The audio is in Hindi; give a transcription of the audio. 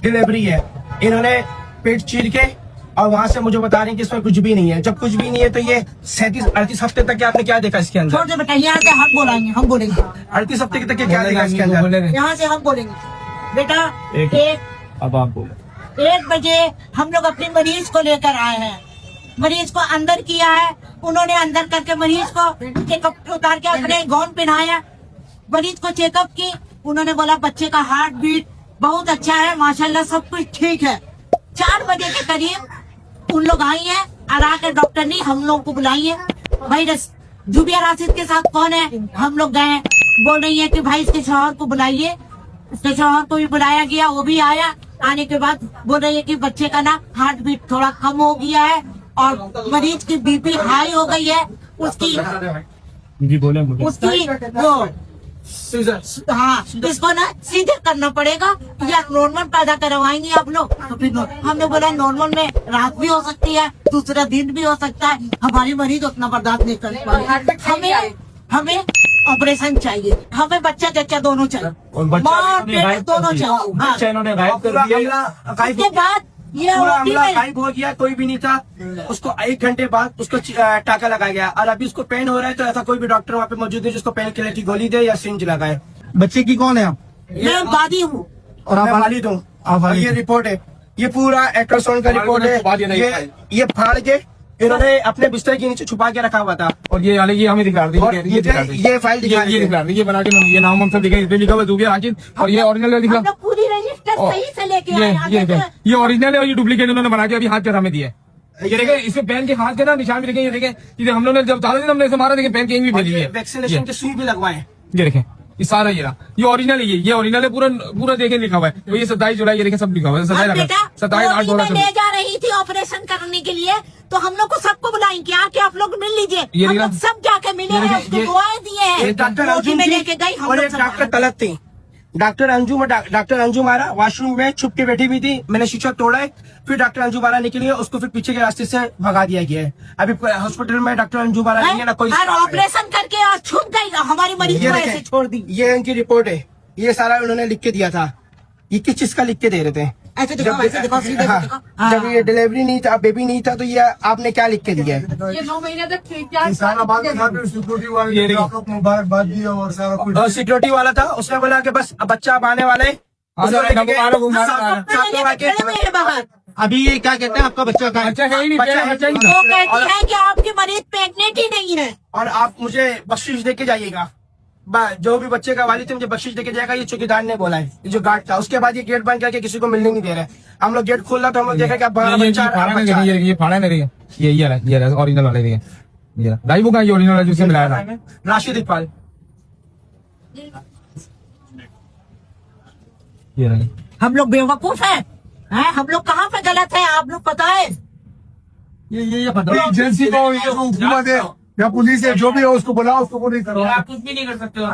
डिलीवरी है। इन्होंने पेट चीर के और वहां से मुझे बता रहे हैं कि इसमें कुछ भी नहीं है। जब कुछ भी नहीं है तो ये 37-38 हफ्ते तक आपने क्या देखा इसके अंदर? छोड़ दे बेटा, यहाँ से हम बोलेंगे, हम बोलेंगे 38 हफ्ते तक क्या देखा इसके अंदर? यहाँ से हम बोलेंगे बेटा। अब आप बोलो। 1 बजे हम लोग अपने मरीज को लेकर आए हैं, मरीज को अंदर किया है, उन्होंने अंदर करके मरीज को चेकअप उतार के अपने गाउन पहनाया, मरीज को चेकअप की, उन्होंने बोला बच्चे का हार्ट बीट बहुत अच्छा है, माशाल्लाह सब कुछ ठीक है। 4 बजे के करीब उन लोग आई है और आकर डॉक्टर ने हम लोग को बुलाई है। भाई जुबिया राशिद के साथ कौन है? हम लोग गए, बोल रही है कि भाई इसके शौहर को बुलाइए। उसके शौहर को भी बुलाया गया, वो भी आया। आने के बाद बोल रही है कि बच्चे का ना हार्ट बीट थोड़ा कम हो गया है और मरीज की बीपी हाई हो गई है। उसकी वो हाँ, इसको ना सीधे करना पड़ेगा या नॉर्मल पैदा करवाएंगे आप लोग। तो फिर हमने बोला नॉर्मल में रात भी हो सकती है, दूसरा दिन भी हो सकता है, हमारी मरीज उतना बर्दाश्त नहीं कर पाए। हमें ऑपरेशन चाहिए, हमें बच्चा चच्चा दोनों चाहिए, दोनों चाहिए। उसके बाद ये गायब हो गया, कोई भी नहीं था। उसको 1 घंटे बाद उसको टाका लगाया गया और अभी उसको पेन हो रहा है। तो ऐसा कोई भी डॉक्टर वहाँ पे मौजूद है जिसको पेन किलर की गोली दे या सिंज लगाए। बच्चे की कौन है आप? मैं वादी हूँ और आप वालिद हूँ। ये रिपोर्ट है, ये पूरा अल्ट्रासाउंड का रिपोर्ट है। ये फाड़ के इन्होंने अपने बिस्तर के नीचे छुपा के रखा हुआ था। और ये हमें दिखा दीजिए, ये फाइल दिखा दीजिए, ये बना के ये नाम हम सब दिखाई, इसमें लिखा हुआ जुबिया राशिद और ये ओरिजिनल दिखा, हम लोग पूरी रजिस्टर सही से लेके आए। ये ओरिजिनल है और ये डुप्लीकेट उन्होंने बना के अभी हाथ के हमें दिया है। ये देखें, इसमें पेन के हाथ के ना निशान भी देखें। ये देखें, हम लोगों ने जब ज्यादा दिन हमने इसे मारा, देखें पेन के भी भेजी है, वैक्सीनेशन के सुई भी लगवाए। ये देखें, ये सारा ये ओरिजिनल है, ये ओरिजिनल है, पूरा देखें लिखा हुआ है। तो ये 27 जुलाई, ये देखें सब लिखा हुआ है। 27/8 ले जा रही थी ऑपरेशन करने के लिए, तो हम लोग को सबको बुलाएंगे, आके आप लोग मिल लीजिए। हम लोग सब जाके मिले हैं, उसको दुआएं दिए हैं। डॉक्टर अंजुम में लेके गई, हम लोग डॉक्टर तलत थी। डॉक्टर अंजुम आ रहा वॉशरूम में छुप के बैठी हुई थी। मैंने शीशा तोड़ा है, फिर डॉक्टर अंजुम आरा निकली है, उसको फिर पीछे के रास्ते से भगा दिया गया है। अभी हॉस्पिटल में डॉक्टर अंजुम आरा नहीं है ना कोई। ऑपरेशन करके और छुप गई, हमारी मरीज को ऐसे छोड़ दी। ये इनकी रिपोर्ट है, ये सारा उन्होंने लिख के दिया था। ये किस चीज का लिख के दे रहे थे? ऐसे देखो, सीधे देखो। जब ये डिलीवरी नहीं था, बेबी नहीं था, तो ये आपने क्या लिख के दिया है? ये 9 महीने तक सिक्योरिटी वाला था, उसने बोला कि बस बच्चा अब आने वाला है। अभी ये क्या कहते हैं, आपका बच्चा का बच्चा है ही नहीं, कहती है कि आपकी मरीज प्रेग्नेंट ही नहीं है और आप मुझे बख्शिश देके जाइएगा। जो भी बच्चे का वालिद थे मुझे बख्शिश देके जाएगा, ये चौकीदार ने बोला है, जो गार्ड था। उसके बाद ये गेट बंद करके किसी को मिलने नहीं दे रहे। हम लोग गेट खोल रहा तो हम लोग देखा कि ये फाड़ा नहीं रही है, ये ओरिजिनल वाले ये भाई, वो का ये ओरिजिनल वाला जिससे मिलाया था, राशिद इकबाल। हम लोग बेवकूफ हैं? हम लोग कहाँ पे गलत है? आप लोग पता है? ये एजेंसी को, हुकूमत है या पुलिस है, जो भी है उसको बुलाओ, उसको नहीं करो। आप कुछ भी नहीं कर सकते हो।